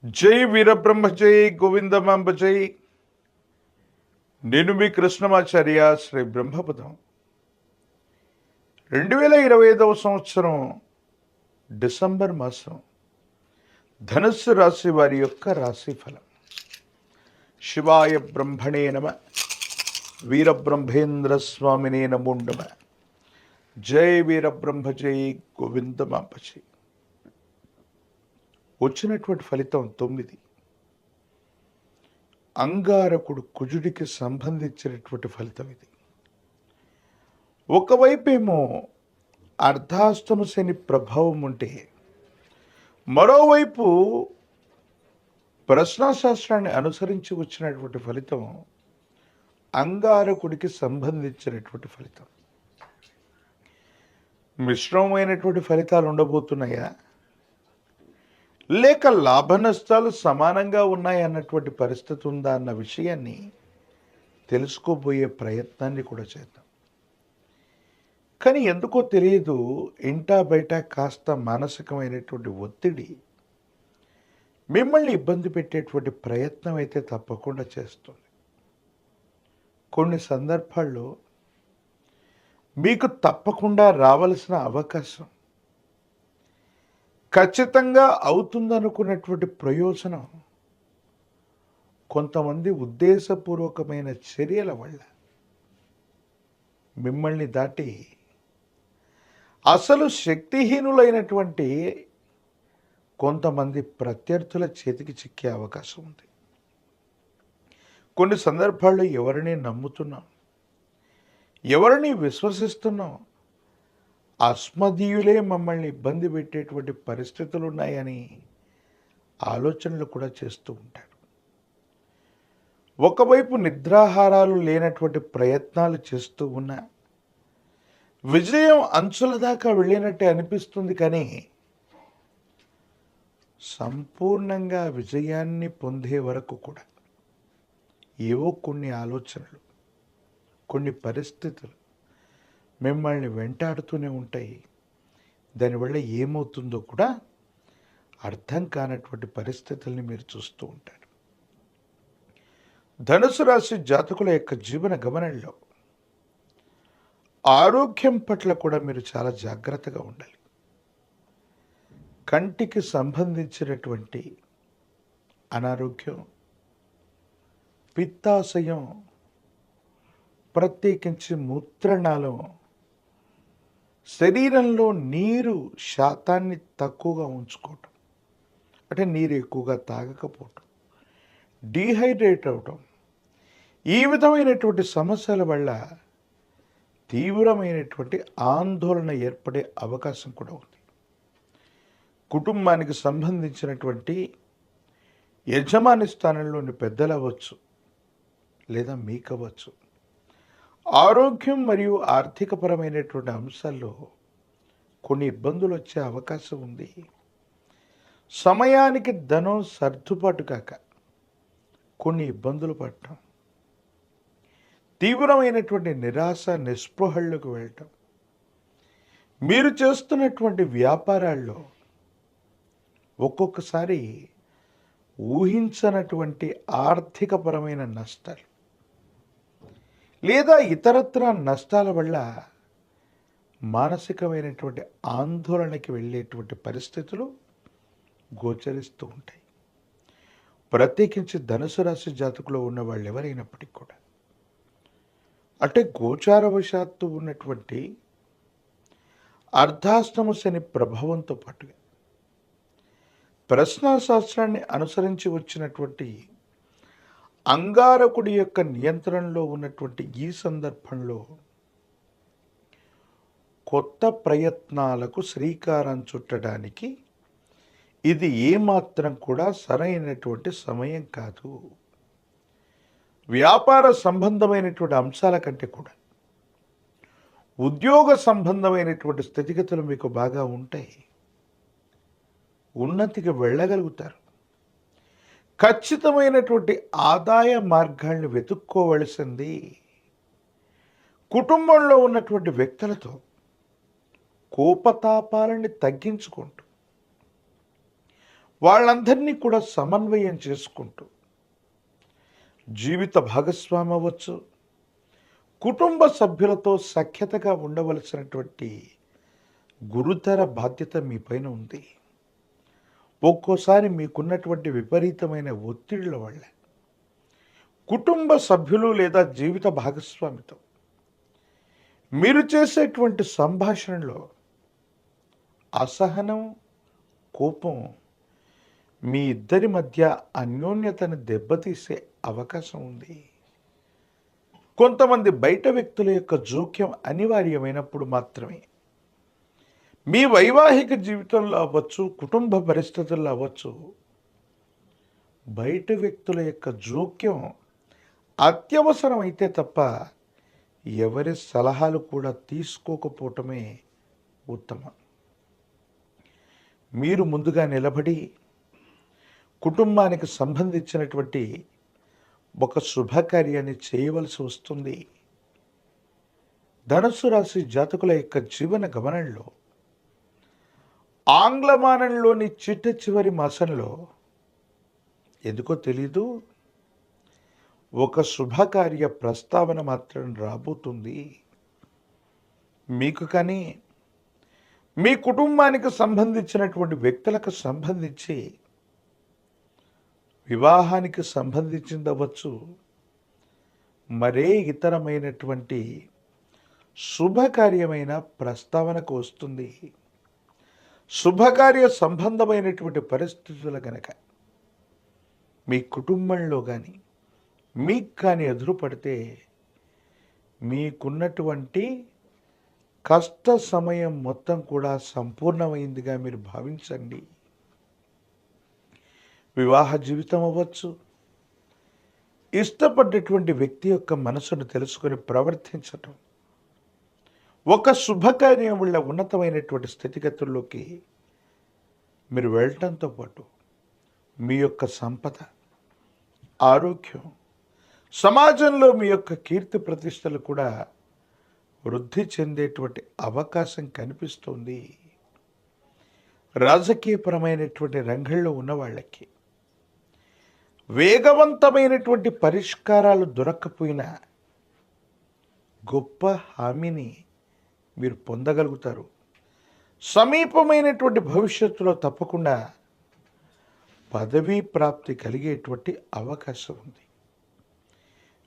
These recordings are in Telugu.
జై వీరబ్రహ్మ జై గోవిందమాంబ జై. నేను మీ కృష్ణమాచార్య శ్రీ బ్రహ్మపదం. 2025 సంవత్సరం డిసెంబర్ మాసం ధనుస్సు రాశి వారి యొక్క రాశి ఫలం. శివాయ బ్రహ్మణే నమ, వీరబ్రహ్మేంద్ర స్వామినే నమో నమ. జై వీరబ్రహ్మ జై గోవిందమాంబ జై. వచ్చినటువంటి ఫలితం 9. అంగారకుడు కుజుడికి సంబంధించినటువంటి ఫలితం ఇది. ఒకవైపేమో అర్ధాష్టమ శని ప్రభావం ఉంటే, మరోవైపు ప్రశ్నాశాస్త్రాన్ని అనుసరించి వచ్చినటువంటి ఫలితం అంగారకుడికి సంబంధించినటువంటి ఫలితం. మిశ్రమమైనటువంటి ఫలితాలు ఉండబోతున్నాయా, లేక లాభ నష్టాలు సమానంగా ఉన్నాయన్నటువంటి పరిస్థితి ఉందా అన్న విషయాన్ని తెలుసుకోబోయే ప్రయత్నాన్ని కూడా చేద్దాం. కానీ ఎందుకో తెలియదు, ఇంటా బయట కాస్త మానసికమైనటువంటి ఒత్తిడి మిమ్మల్ని ఇబ్బంది పెట్టేటువంటి ప్రయత్నం అయితే తప్పకుండా చేస్తుంది. కొన్ని సందర్భాల్లో మీకు తప్పకుండా రావలసిన అవకాశం, ఖచ్చితంగా అవుతుందనుకున్నటువంటి ప్రయోజనం కొంతమంది ఉద్దేశపూర్వకమైన చర్యల వల్ల మిమ్మల్ని దాటి అసలు శక్తిహీనులైనటువంటి కొంతమంది ప్రత్యర్థుల చేతికి చిక్కే అవకాశం ఉంది. కొన్ని సందర్భాల్లో ఎవరిని నమ్ముతున్నాం, ఎవరిని విశ్వసిస్తున్నాం, అస్మదీయులే మమ్మల్ని ఇబ్బంది పెట్టేటువంటి పరిస్థితులు ఉన్నాయని ఆలోచనలు కూడా చేస్తూ ఉంటారు. ఒకవైపు నిద్రాహారాలు లేనటువంటి ప్రయత్నాలు చేస్తూ ఉన్న విజయం అంచుల దాకా వెళ్ళినట్టే అనిపిస్తుంది. కానీ సంపూర్ణంగా విజయాన్ని పొందే వరకు కూడా ఏవో కొన్ని ఆలోచనలు, కొన్ని పరిస్థితులు మిమ్మల్ని వెంటాడుతూనే ఉంటాయి. దానివల్ల ఏమవుతుందో కూడా అర్థం కానటువంటి పరిస్థితుల్ని మీరు చూస్తూ ఉంటారు. ధనుసు రాశి జాతకుల యొక్క జీవన గమనంలో ఆరోగ్యం పట్ల కూడా మీరు చాలా జాగ్రత్తగా ఉండాలి. కంటికి సంబంధించినటువంటి అనారోగ్యం, పిత్తాశయం, ప్రత్యేకించి మూత్రనాళం, శరీరంలో నీరు శాతాన్ని తక్కువగా ఉంచుకోవటం, అంటే నీరు ఎక్కువగా తాగకపోవటం, డీహైడ్రేట్ అవటం, ఈ విధమైనటువంటి సమస్యల వల్ల తీవ్రమైనటువంటి ఆందోళన ఏర్పడే అవకాశం కూడా ఉంది. కుటుంబానికి సంబంధించినటువంటి యజమాని స్థానంలోని పెద్దలు అవ్వచ్చు, లేదా మీకవ్వచ్చు, ఆరోగ్యం మరియు ఆర్థికపరమైనటువంటి అంశాల్లో కొన్ని ఇబ్బందులు వచ్చే అవకాశం ఉంది. సమయానికి ధనం సర్దుబాటు కాక కొన్ని ఇబ్బందులు పడటం, తీవ్రమైనటువంటి నిరాశ నిస్పృహలకు వెళ్ళటం, మీరు చేస్తున్నటువంటి వ్యాపారాల్లో ఒక్కొక్కసారి ఊహించనటువంటి ఆర్థికపరమైన నష్టాలు లేదా ఇతరత్ర నష్టాల వల్ల మానసికమైనటువంటి ఆందోళనకి వెళ్ళేటువంటి పరిస్థితులు గోచరిస్తూ ఉంటాయి. ప్రత్యేకించి ధనుసు రాశి జాతకులో ఉన్న వాళ్ళు ఎవరైనప్పటికీ కూడా, అంటే గోచారవశాత్తు ఉన్నటువంటి అర్ధాష్టమ శని ప్రభావంతో పాటుగా ప్రశ్నాశాస్త్రాన్ని అనుసరించి వచ్చినటువంటి అంగారకుడి యొక్క నియంత్రణలో ఉన్నటువంటి ఈ సందర్భంలో కొత్త ప్రయత్నాలకు శ్రీకారం చుట్టడానికి ఇది ఏమాత్రం కూడా సరైనటువంటి సమయం కాదు. వ్యాపార సంబంధమైనటువంటి అంశాల కంటే కూడా ఉద్యోగ సంబంధమైనటువంటి స్థితిగతులు మీకు బాగా ఉంటాయి. ఉన్నతికి వెళ్ళగలుగుతారు. ఖచ్చితమైనటువంటి ఆదాయ మార్గాల్ని వెతుక్కోవలసింది. కుటుంబంలో ఉన్నటువంటి వ్యక్తులతో కోపతాపాలని తగ్గించుకుంటూ వాళ్ళందరినీ కూడా సమన్వయం చేసుకుంటూ జీవిత భాగస్వామి అవ్వచ్చు, కుటుంబ సభ్యులతో సఖ్యతగా ఉండవలసినటువంటి గురుతర బాధ్యత మీ పైన ఉంది. ఒక్కోసారి మీకున్నటువంటి విపరీతమైన ఒత్తిళ్ల వల్ల కుటుంబ సభ్యులు లేదా జీవిత భాగస్వామితో మీరు చేసేటువంటి సంభాషణలో అసహనం, కోపం మీ ఇద్దరి మధ్య అన్యోన్యతను దెబ్బతీసే అవకాశం ఉంది. కొంతమంది బయట వ్యక్తుల యొక్క జోక్యం అనివార్యమైనప్పుడు మాత్రమే మీ వైవాహిక జీవితంలో అవ్వచ్చు, కుటుంబ పరిస్థితుల్లో అవ్వచ్చు, బయట వ్యక్తుల యొక్క జోక్యం అత్యవసరం అయితే తప్ప ఎవరి సలహాలు కూడా తీసుకోకపోవటమే ఉత్తమం. మీరు ముందుగా నిలబడి కుటుంబానికి సంబంధించినటువంటి ఒక శుభకార్యాన్ని చేయవలసి వస్తుంది. ధనుస్సు రాశి జాతకుల యొక్క జీవన గమనంలో ఆంగ్లమానంలోని చిట్ట చివరి మాసంలో ఎందుకో తెలీదు, ఒక శుభకార్య ప్రస్తావన మాత్రం రాబోతుంది. మీకు కానీ మీ కుటుంబానికి సంబంధించినటువంటి వ్యక్తులకు సంబంధించి వివాహానికి సంబంధించింది అవ్వచ్చు, మరే ఇతరమైనటువంటి శుభకార్యమైన ప్రస్తావనకు వస్తుంది. శుభకార్య సంబంధమైనటువంటి పరిస్థితులు కనుక మీ కుటుంబంలో కానీ మీకు కానీ ఎదురుపడితే మీకున్నటువంటి కష్ట సమయం మొత్తం కూడా సంపూర్ణమైందిగా మీరు భావించండి. వివాహ జీవితం అవ్వచ్చు, ఇష్టపడ్డటువంటి వ్యక్తి యొక్క మనసును తెలుసుకొని ప్రవర్తించటం, ఒక శుభకార్యం వల్ల ఉన్నతమైనటువంటి స్థితిగతుల్లోకి మీరు వెళ్ళటంతో పాటు మీ యొక్క సంపద, ఆరోగ్యం, సమాజంలో మీ యొక్క కీర్తి ప్రతిష్టలు కూడా వృద్ధి చెందేటువంటి అవకాశం కనిపిస్తుంది. రాజకీయపరమైనటువంటి రంగంలో ఉన్న వాళ్ళకి వేగవంతమైనటువంటి పరిష్కారాలు దొరక్కపోయినా గొప్ప హామీని మీరు పొందగలుగుతారు. సమీపమైనటువంటి భవిష్యత్తులో తప్పకుండా పదవీ ప్రాప్తి కలిగేటువంటి అవకాశం ఉంది.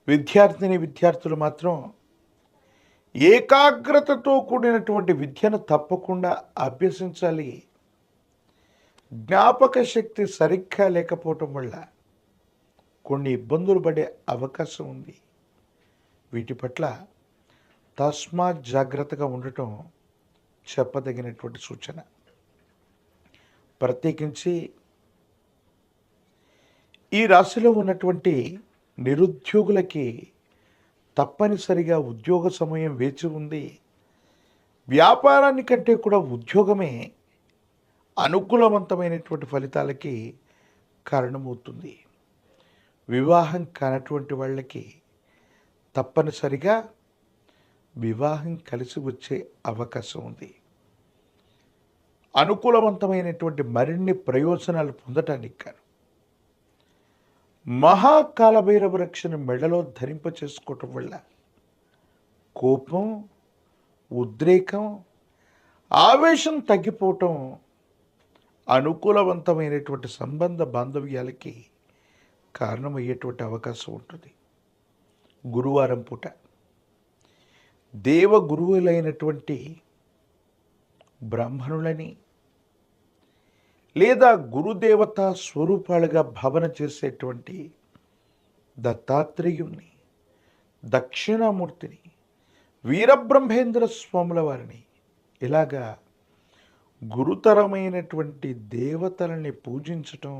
విద్యార్థులు మాత్రం ఏకాగ్రతతో కూడినటువంటి విద్యను తప్పకుండా అభ్యసించాలి. జ్ఞాపక శక్తి సరిగ్గా లేకపోవటం వల్ల కొన్ని ఇబ్బందులు పడే అవకాశం ఉంది. వీటి పట్ల తస్మాత్ జాగ్రత్తగా ఉండటం చెప్పదగినటువంటి సూచన. ప్రత్యేకించి ఈ రాశిలో ఉన్నటువంటి నిరుద్యోగులకి తప్పనిసరిగా ఉద్యోగ సమయం వేచి ఉంది. వ్యాపారానికంటే కూడా ఉద్యోగమే అనుకూలవంతమైనటువంటి ఫలితాలకి కారణమవుతుంది. వివాహం కానటువంటి వాళ్ళకి తప్పనిసరిగా వివాహం కలిసి వచ్చే అవకాశం ఉంది. అనుకూలవంతమైనటువంటి మరిన్ని ప్రయోజనాలు పొందటానికి కాను మహాకాలభైరవ రక్షను మెడలో ధరింప చేసుకోవటం వల్ల కోపం, ఉద్రేకం, ఆవేశం తగ్గిపోవటం, అనుకూలవంతమైనటువంటి సంబంధ బాంధవ్యాలకి కారణమయ్యేటువంటి అవకాశం ఉంటుంది. గురువారం పూట దేవ గురువులైనటువంటి బ్రాహ్మణులని లేదా గురుదేవత స్వరూపాలుగా భావన చేసేటువంటి దత్తాత్రేయుణ్ణి, దక్షిణామూర్తిని, వీరబ్రహ్మేంద్ర స్వాముల వారిని ఇలాగా గురుతరమైనటువంటి దేవతలని పూజించటం,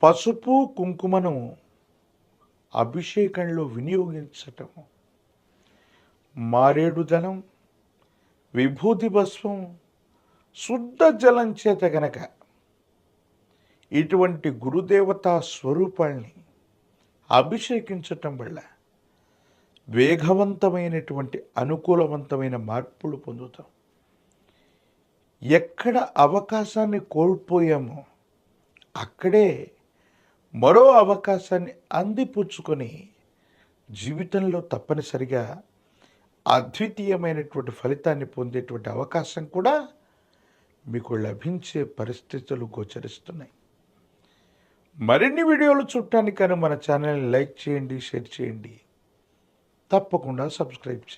పసుపు కుంకుమను అభిషేకంలో వినియోగించటం, మారేడుదనం, విభూతి భస్వం, శుద్ధ జలం చేత గనక ఇటువంటి గురుదేవతా స్వరూపాల్ని అభిషేకించటం వల్ల వేగవంతమైనటువంటి అనుకూలవంతమైన మార్పులు పొందుతాం. ఎక్కడ అవకాశాన్ని కోల్పోయామో అక్కడే మరో అవకాశాన్ని అందిపుచ్చుకొని జీవితంలో తప్పనిసరిగా అద్వితీయమైనటువంటి ఫలితాన్ని పొందేటువంటి అవకాశం కూడా మీకు లభించే పరిస్థితులు గోచరిస్తున్నాయి. మరిన్ని వీడియోలు చూడటానికి మన ఛానల్ని లైక్ చేయండి, షేర్ చేయండి, తప్పకుండా సబ్స్క్రైబ్ చేయండి.